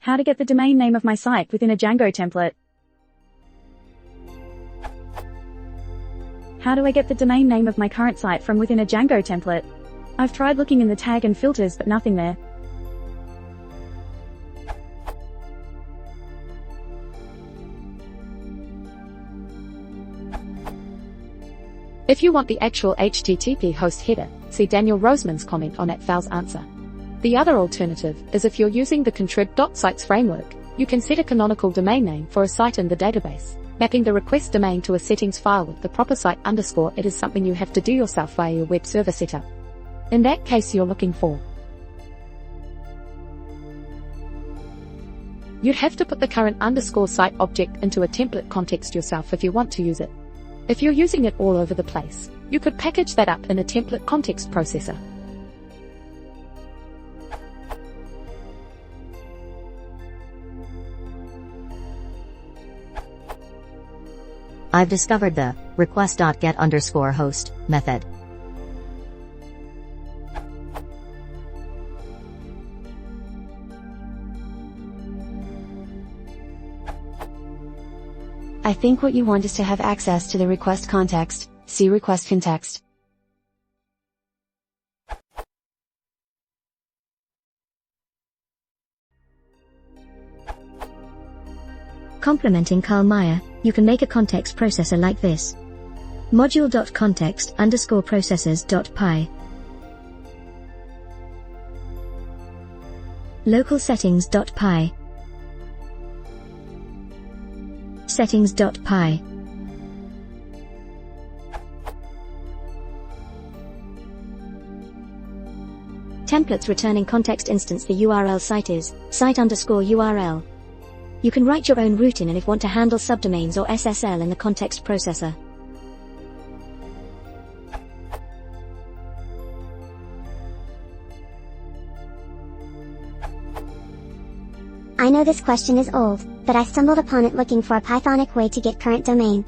How to get the domain name of my site within a Django template. How do I get the domain name of my current site from within a Django template? I've tried looking in the tag and filters but nothing there. If you want the actual HTTP host header, see Daniel Roseman's comment on @Val's answer. The other alternative is if you're using the contrib.sites framework, you can set a canonical domain name for a site in the database. Mapping the request domain to a settings file with the proper site underscore it is something you have to do yourself via your web server setup. In that case you're looking for. You'd have to put the current underscore site object into a template context yourself if you want to use it. If you're using it all over the place, you could package that up in a template context processor. I've discovered the request.get_host method. I think what you want is to have access to the request context, see request context. Complementing Karl Meyer, you can make a context processor like this. module.context_processors.py. Local settings.py. Settings.py. Templates returning context instance. The URL site is site_URL. You can write your own route in and if want to handle subdomains or SSL in the context processor. I know this question is old, but I stumbled upon it looking for a Pythonic way to get current domain.